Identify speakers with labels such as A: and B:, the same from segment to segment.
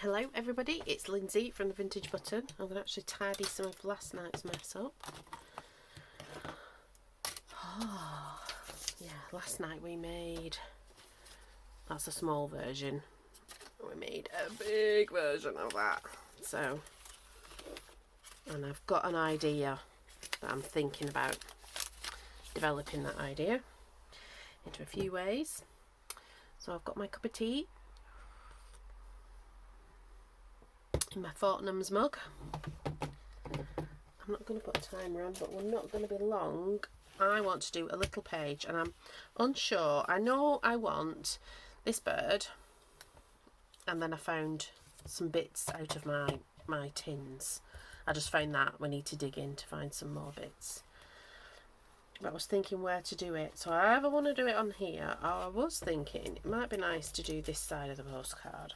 A: Hello everybody, it's Lindsay from the Vintage Button. I'm going to actually tidy some of last night's mess up. Oh, yeah, last night we made, that's a small version, we made a big version of that. So, and I've got an idea that I'm thinking about developing that idea into a few ways. So I've got my cup of tea in my Fortnum's mug. I'm not going to put a timer on, but we're not going to be long. I want to do a little page and I'm unsure. I know I want this bird, and then I found some bits out of my tins. I just found that we need to dig in to find some more bits. But I was thinking where to do it. So I either want to do it on here, or I was thinking it might be nice to do this side of the postcard.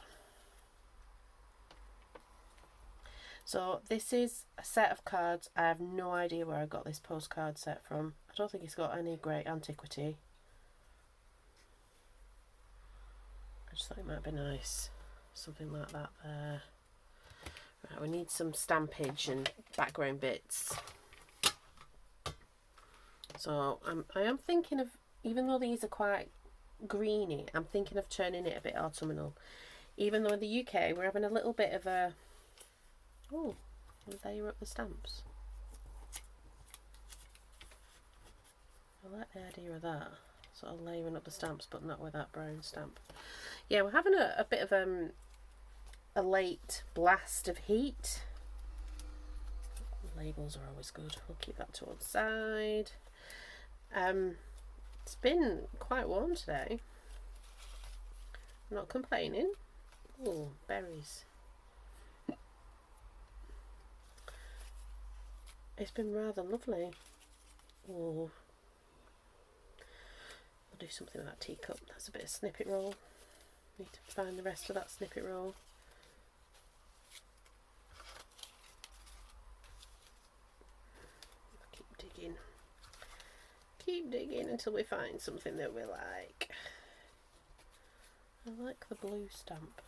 A: So this is a set of cards. I have no idea where I got this postcard set from. I don't think it's got any great antiquity. I just thought it might be nice. Something like that there. Right, we need some stampage and background bits. So I am thinking of, even though these are quite greeny, I'm thinking of turning it a bit autumnal. Even though in the UK we're having a little bit of a, oh, layer up the stamps. I like the idea of that. Sort of layering up the stamps, but not with that brown stamp. Yeah, we're having a bit of a late blast of heat. Labels are always good. We'll keep that to one side. It's been quite warm today. I'm not complaining. Oh, berries. It's been rather lovely. Oh, I'll do something with that teacup. That's a bit of snippet roll. Need to find the rest of that snippet roll. Keep digging until we find something that we like. I like the blue stamp.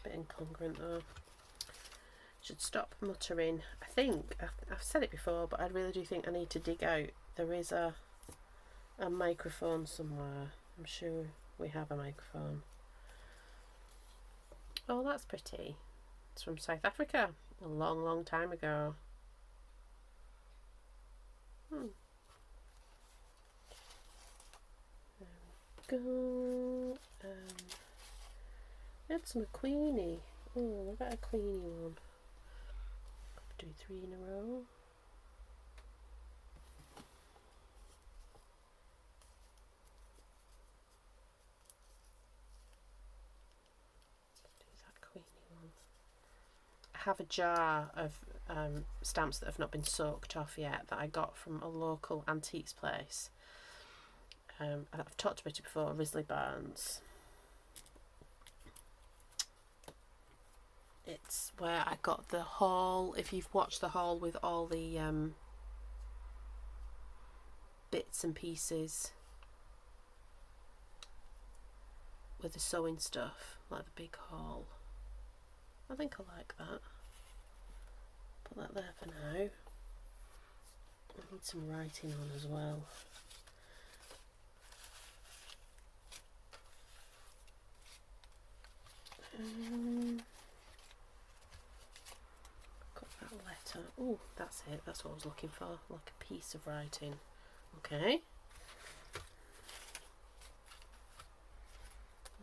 A: A bit incongruent though. Should stop muttering. I think I've said it before, but I really do think I need to dig out. There is a microphone somewhere. I'm sure we have a microphone. Oh, that's pretty. It's from South Africa a long time ago. There we go. It's a Queenie. Oh, we've got a Queenie one. Do 3 in a row. Do that Queenie one. I have a jar of stamps that have not been soaked off yet that I got from a local antiques place. I've talked about it before, Risley Barnes. It's where I got the haul. If you've watched the haul with all the bits and pieces with the sewing stuff, like the big haul. I think I like that. Put that there for now. I need some writing on as well. Got that letter. Oh, that's it. That's what I was looking for. Like a piece of writing. Okay.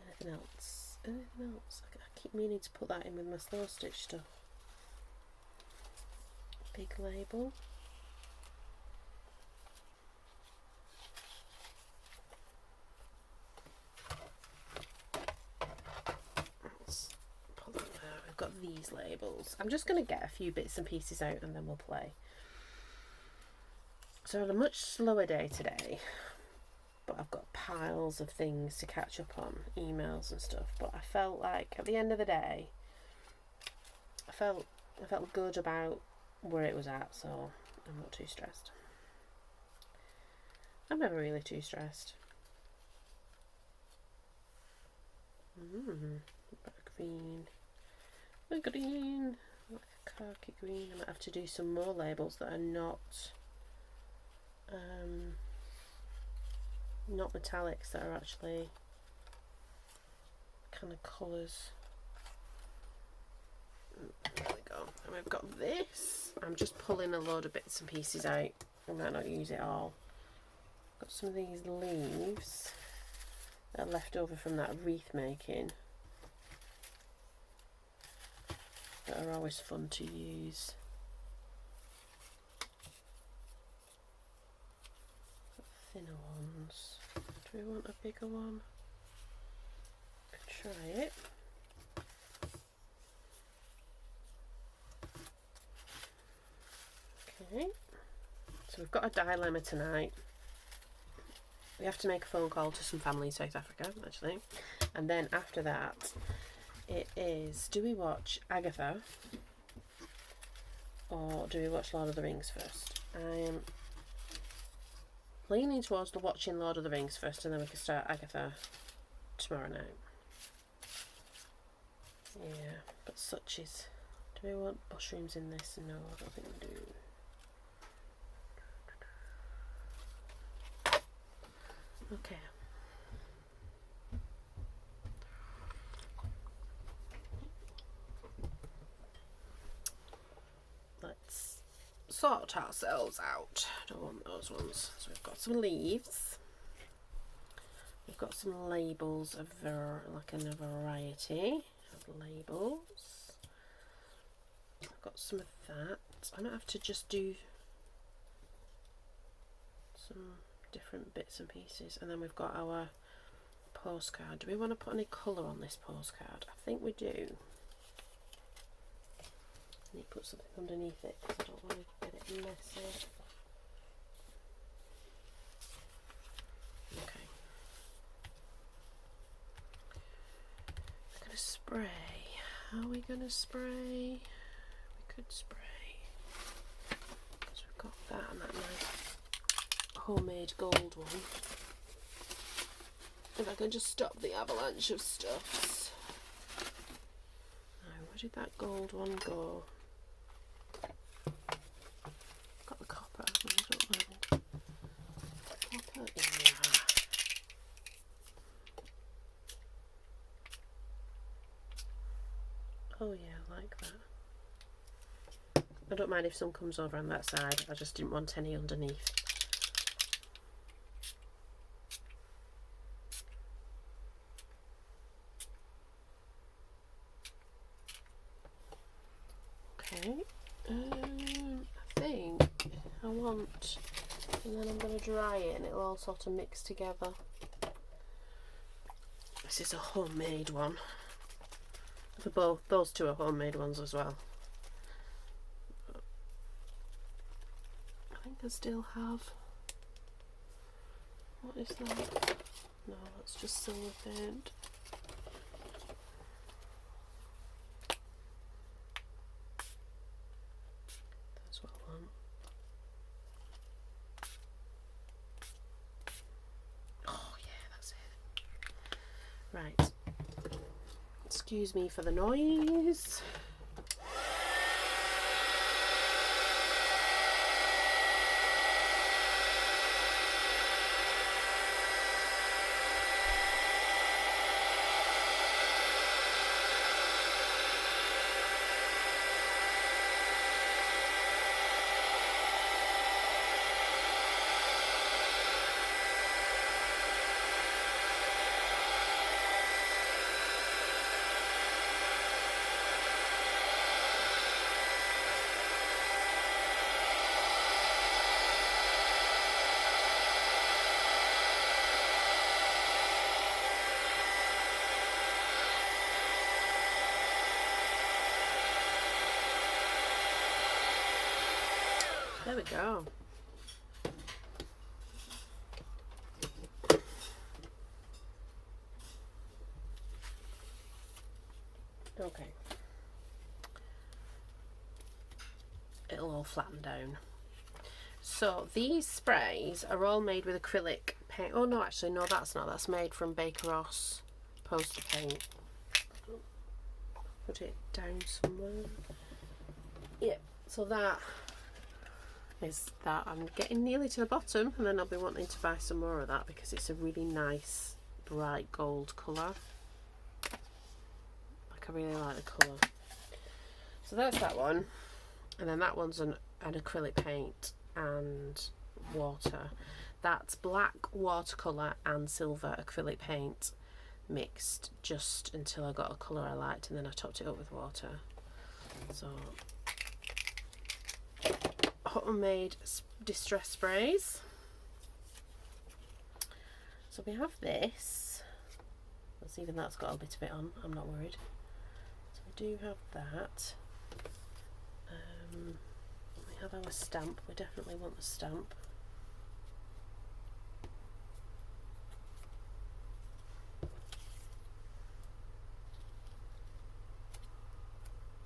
A: Anything else? Anything else? I keep meaning to put that in with my slow stitch stuff. Big label. Let's put that there. We've got these labels. I'm just going to get a few bits and pieces out and then we'll play. So I had a much slower day today, but I've got piles of things to catch up on, emails and stuff. But I felt like at the end of the day, I felt good about where it was at, so I'm not too stressed. I'm never really too stressed. Green. a green, like a khaki green. I might have to do some more labels that are not metallics, that are actually kind of colours. There we go. And we've got this. I'm just pulling a load of bits and pieces out. I might not use it all. Got some of these leaves that are left over from that wreath making that are always fun to use. Thinner ones. Do we want a bigger one? Could try it. Okay, so we've got a dilemma tonight. We have to make a phone call to some family in South Africa, actually, and then after that it is, do we watch Agatha or do we watch Lord of the Rings first? I am leaning towards the watching Lord of the Rings first, and then we can start Agatha tomorrow night. Yeah, but such is... Do we want mushrooms in this? No, I don't think we do. Okay. Let's sort ourselves out. Don't want those ones. So we've got some leaves. We've got some labels of like a variety of labels. I've got some of that. I might have to just do some different bits and pieces. And then we've got our postcard. Do we want to put any colour on this postcard? I think we do. I need to put something underneath it because I don't want to get it messy. Okay. We're going to spray. How are we going to spray? We could spray. Because we've got that and that nice homemade gold one. If I can just stop the avalanche of stuffs. Now, where did that gold one go? Got the copper. I don't mind. Copper, yeah. Oh yeah, I like that. I don't mind if some comes over on that side. I just didn't want any underneath. Okay, I think I want, and then I'm going to dry it and it'll all sort of mix together. This is a homemade one. For both, those two are homemade ones as well. I think I still have, what is that? No, that's just silver paint. Right, excuse me for the noise. There we go. Okay. It'll all flatten down. So these sprays are all made with acrylic paint. Oh no, actually no, that's not. That's made from Baker Ross poster paint. put it down somewhere. Yeah, so that is that. I'm getting nearly to the bottom, and then I'll be wanting to buy some more of that because it's a really nice bright gold colour. Like, I really like the colour. So that's that one, and then that one's an acrylic paint and water. That's black watercolour and silver acrylic paint mixed just until I got a colour I liked, and then I topped it up with water. So homemade distress sprays. So we have this. Let's even that's got a bit of it on. I'm not worried. So we do have that. We have our stamp. We definitely want the stamp.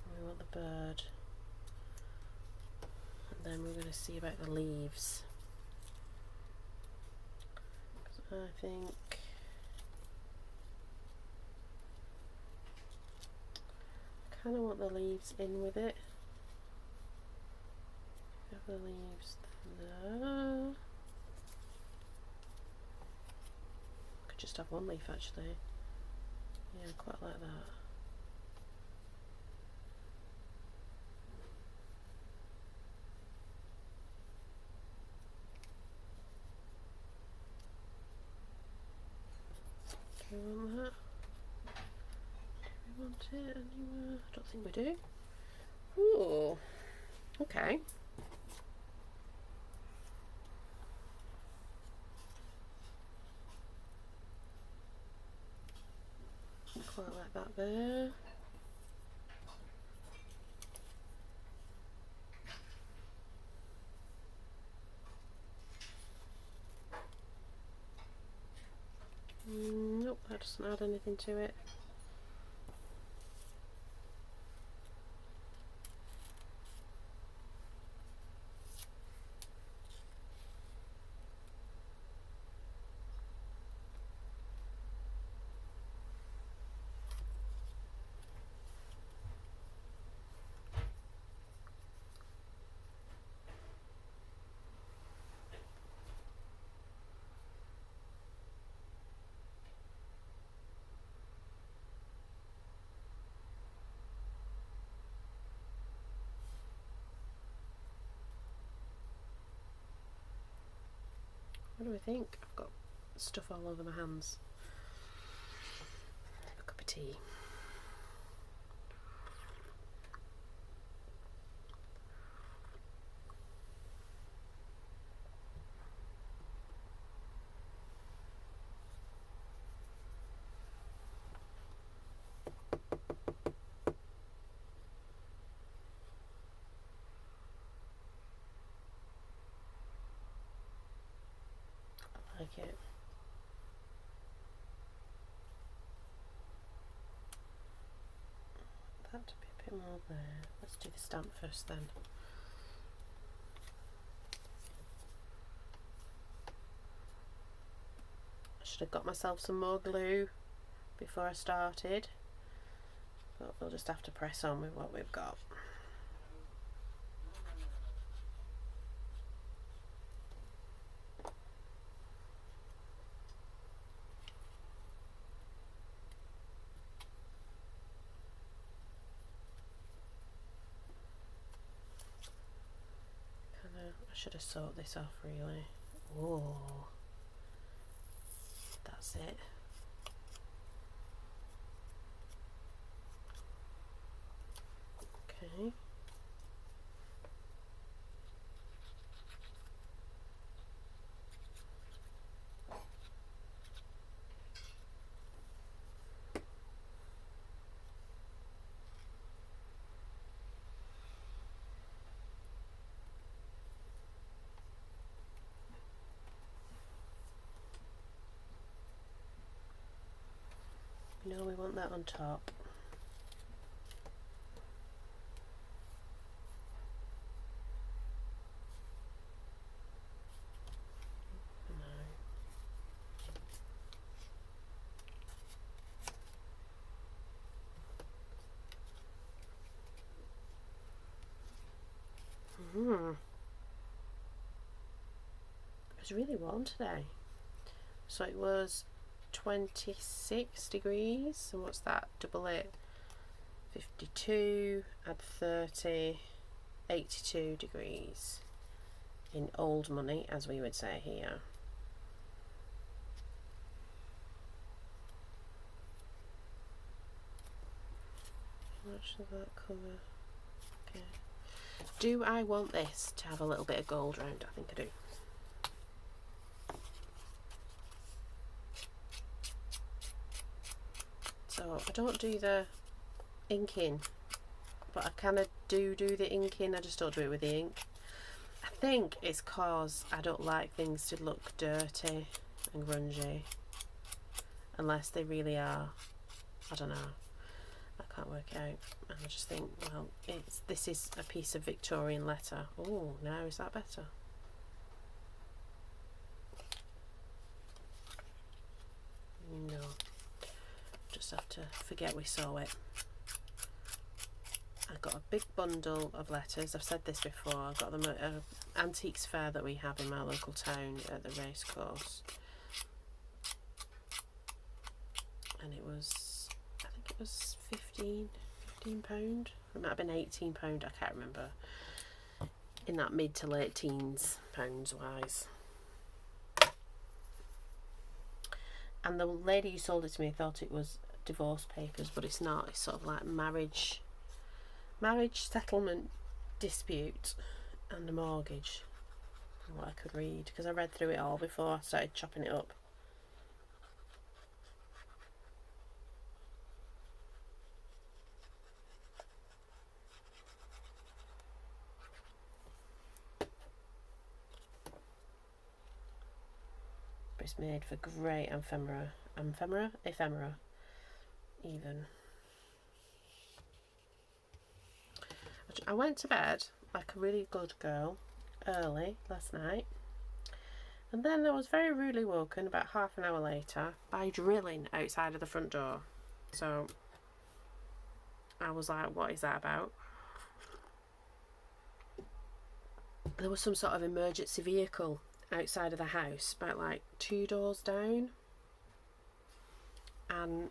A: We want the bird. And then we're going to see about the leaves. I think I kind of want the leaves in with it. Have the leaves there. Could just have one leaf actually. Yeah, quite like that. Do we want that? Do we want it anywhere? I don't think we do. Ooh, okay. Quite like that there. Nope, that doesn't add anything to it. What do I think? I've got stuff all over my hands. Have a cup of tea. I like it. That to be a bit more there. Let's do the stamp first then. I should have got myself some more glue before I started, but we'll just have to press on with what we've got. I should have sewed this off really. Oh, that's it. Okay. No, we want that on top. was really warm today. So it was 26 degrees, and what's that? Double it, 52, add 30, 82 degrees in old money, as we would say here. How much does that cover? Okay. Do I want this to have a little bit of gold round? I think I do. So I don't do the inking, but I kind of do the inking. I just don't do it with the ink. I think it's cause I don't like things to look dirty and grungy, unless they really are. I don't know. I can't work it out. And I just think, well, this is a piece of Victorian letter. Oh, now is that better? No. Just have to forget we saw it. I got a big bundle of letters. I've said this before. I got them at an antiques fair that we have in my local town at the racecourse. And it was, I think it was £15. It might have been £18. I can't remember. In that mid to late teens, pounds wise. And the lady who sold it to me thought it was divorce papers, but it's not. It's sort of like marriage settlement dispute and a mortgage, from what I could read, because I read through it all before I started chopping it up. But it's made for great ephemera even. I went to bed like a really good girl early last night, and then I was very rudely woken about half an hour later by drilling outside of the front door. So I was like, what is that about? There was some sort of emergency vehicle outside of the house, about like 2 doors down, and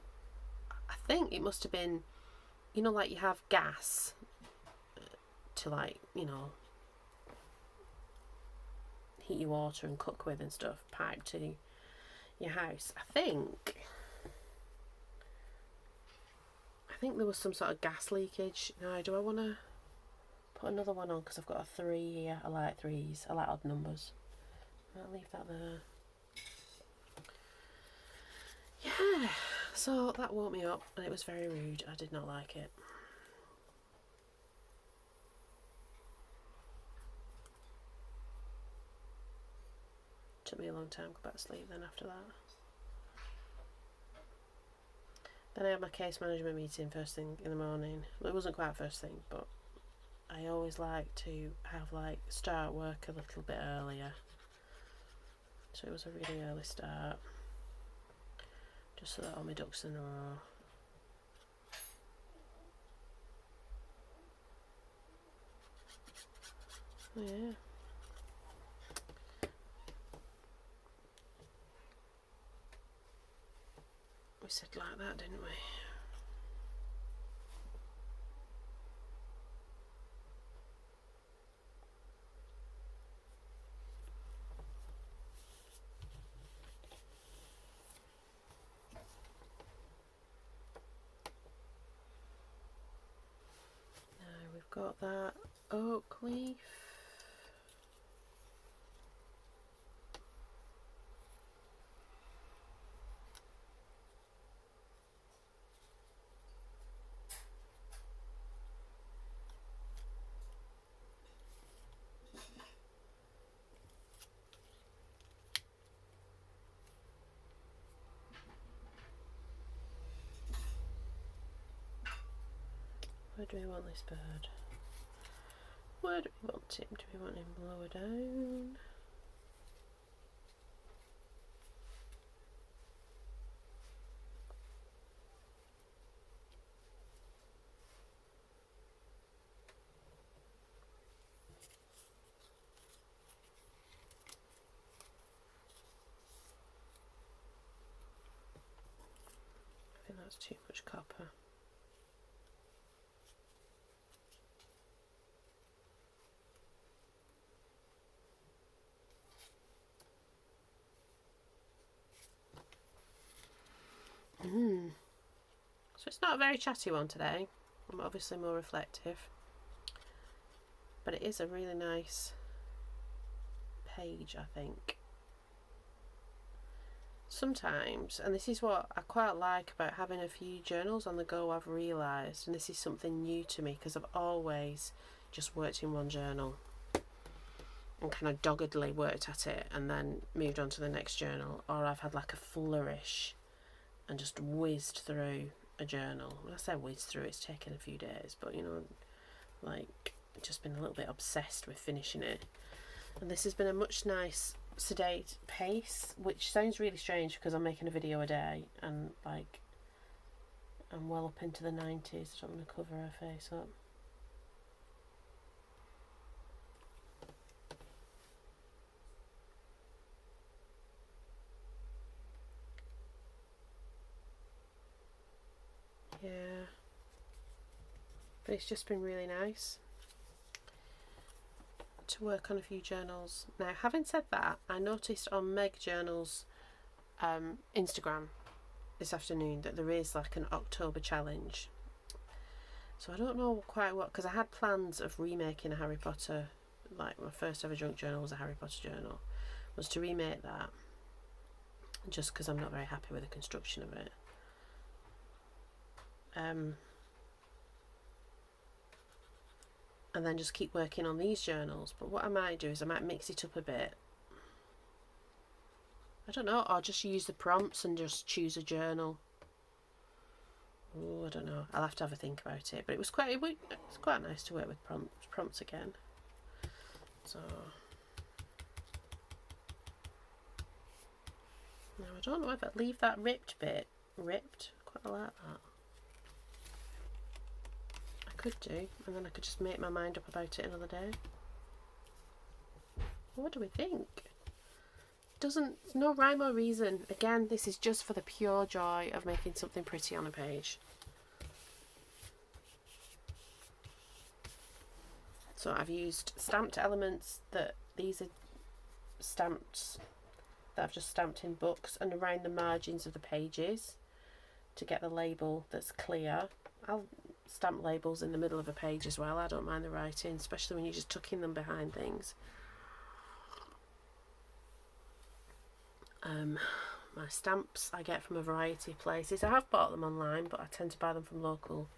A: I think it must have been, you know, like you have gas to, like, you know, heat your water and cook with and stuff, piped to your house. I think there was some sort of gas leakage. Now, do I want to put another one on, because I've got a 3 here? I like 3s, I like odd numbers. I'll leave that there. Yeah, so that woke me up, and it was very rude. I did not like it. Took me a long time to go back to sleep then after that. Then I had my case management meeting first thing in the morning. Well, it wasn't quite first thing, but I always like to have, like, start work a little bit earlier. So it was a really early start, just so that all my ducks in a row. Oh, yeah. We said like that, didn't we? Now we've got that oak leaf. Where do we want this bird? Where do we want him? Do we want him lower down? That's too much copper. So it's not a very chatty one today. I'm obviously more reflective. But it is a really nice page, I think. Sometimes, and this is what I quite like about having a few journals on the go, I've realised, and this is something new to me because I've always just worked in one journal and kind of doggedly worked at it and then moved on to the next journal, or I've had like a flourish and just whizzed through a journal. When I say whizzed through, it's taken a few days, but you know, like just been a little bit obsessed with finishing it. And this has been a much nice sedate pace, which sounds really strange because I'm making a video a day and like I'm well up into the 90s. I don't want to cover her face up. Yeah, but it's just been really nice to work on a few journals. Now, having said that, I noticed on Meg Journal's Instagram this afternoon that there is like an October challenge. So I don't know quite what, because I had plans of remaking a Harry Potter, like my first ever junk journal was a Harry Potter journal, was to remake that, just because I'm not very happy with the construction of it. And then just keep working on these journals. But what I might do is I might mix it up a bit. I don't know, or just use the prompts and just choose a journal. Oh, I don't know. I'll have to have a think about it. But it's quite nice to work with prompts again. So now I don't know if I leave that ripped bit ripped. Quite like that. Could do, and then I could just make my mind up about it another day. What do we think? No rhyme or reason. Again, this is just for the pure joy of making something pretty on a page. So I've used stamped elements these are stamps that I've just stamped in books and around the margins of the pages to get the label that's clear. I'll stamp labels in the middle of a page as well. I don't mind the writing, especially when you're just tucking them behind things. My stamps I get from a variety of places. I have bought them online, but I tend to buy them from local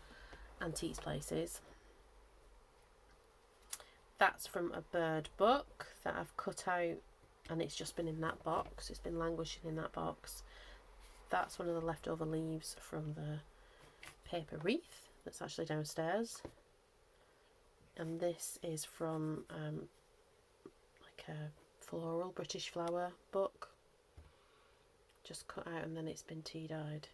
A: antiques places. That's from a bird book that I've cut out, and it's just been in that box. It's been languishing in that box. That's one of the leftover leaves from the paper wreath that's actually downstairs, and this is from like a floral British flower book, just cut out, and then it's been tea dyed.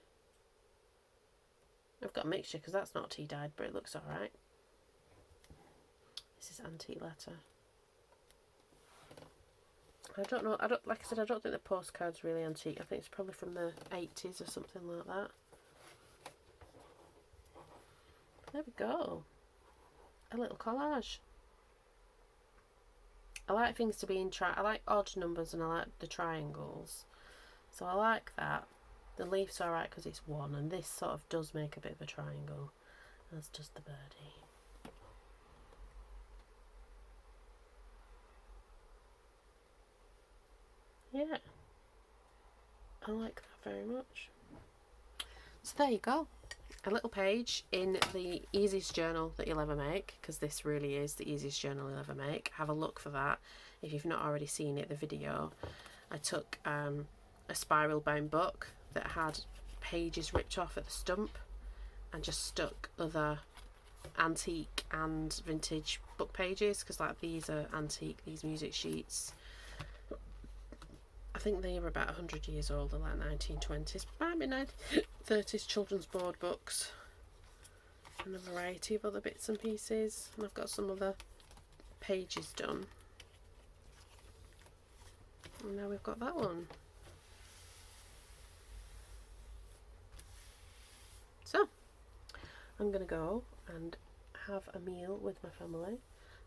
A: I've got a mixture because that's not tea dyed, but it looks alright. This is antique letter. I don't know, like I said, I don't think the postcard's really antique. I think it's probably from the 80s or something like that. There we go. A little collage. I like things to be in I like odd numbers, and I like the triangles. So I like that. The leaf's alright because it's one, and this sort of does make a bit of a triangle, as does the birdie. Yeah. I like that very much. So there you go. A little page in the easiest journal that you'll ever make, because this really is the easiest journal you'll ever make. Have a look for that if you've not already seen it, the video. I took a spiral bound book that had pages ripped off at the stump and just stuck other antique and vintage book pages, because like these are antique, these music sheets. I think they were about 100 years old, they're like 1920s, might be 1930s children's board books, and a variety of other bits and pieces. And I've got some other pages done. And now we've got that one. I'm going to go and have a meal with my family.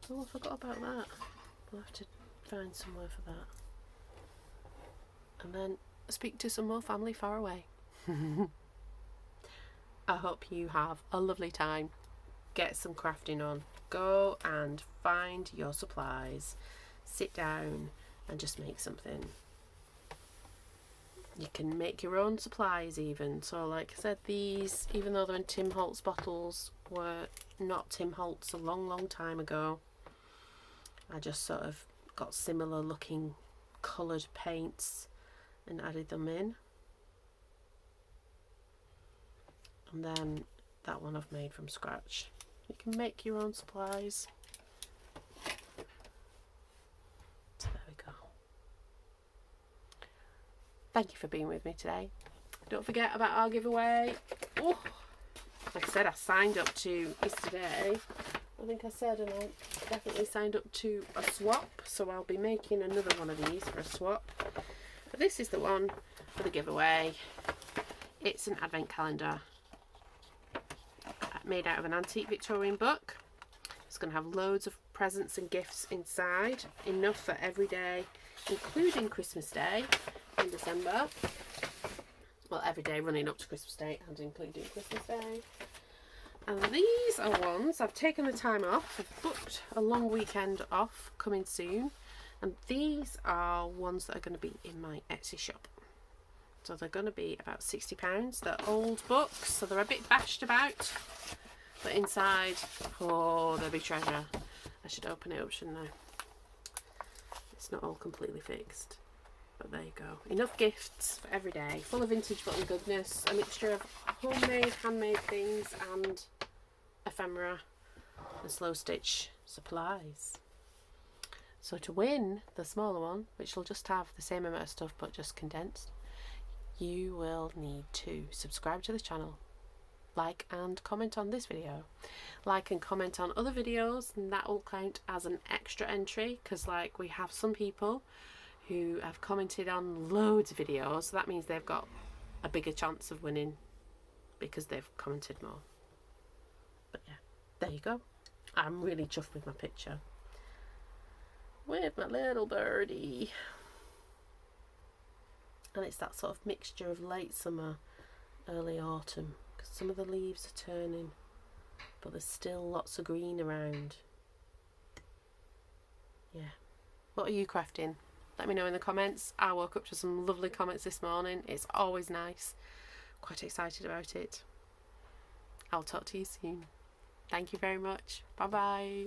A: Oh, I forgot about that. We'll have to find somewhere for that. And then speak to some more family far away. I hope you have a lovely time. Get some crafting on. Go and find your supplies. Sit down and just make something. You can make your own supplies even. So like I said, these, even though they're in Tim Holtz bottles, were not Tim Holtz a long time ago. I just sort of got similar looking coloured paints and added them in. And then that one I've made from scratch. You can make your own supplies. So there we go. Thank you for being with me today. Don't forget about our giveaway. Oh, like I said, I signed up to yesterday. I think I said, and I definitely signed up to a swap. So I'll be making another one of these for a swap. But this is the one for the giveaway. It's an advent calendar made out of an antique Victorian book. It's going to have loads of presents and gifts inside, enough for every day, including Christmas Day in December. Well, every day running up to Christmas Day and including Christmas Day. And these are ones, I've taken the time off, I've booked a long weekend off coming soon, and these are ones that are going to be in my Etsy shop. So they're going to be about £60. They're old books, so they're a bit bashed about. But inside, oh, there'll be treasure. I should open it up, shouldn't I? It's not all completely fixed. But there you go. Enough gifts for every day. Full of vintage button goodness. A mixture of homemade, handmade things and ephemera and slow stitch supplies. So to win the smaller one, which will just have the same amount of stuff but just condensed, you will need to subscribe to the channel, like and comment on this video, like and comment on other videos, and that will count as an extra entry, because like we have some people who have commented on loads of videos, so that means they've got a bigger chance of winning because they've commented more. But yeah, there you go. I'm really chuffed with my picture with my little birdie. And it's that sort of mixture of late summer, early autumn, because some of the leaves are turning, but there's still lots of green around. Yeah. What are you crafting? Let me know in the comments. I woke up to some lovely comments this morning. It's always nice. Quite excited about it. I'll talk to you soon. Thank you very much. Bye bye.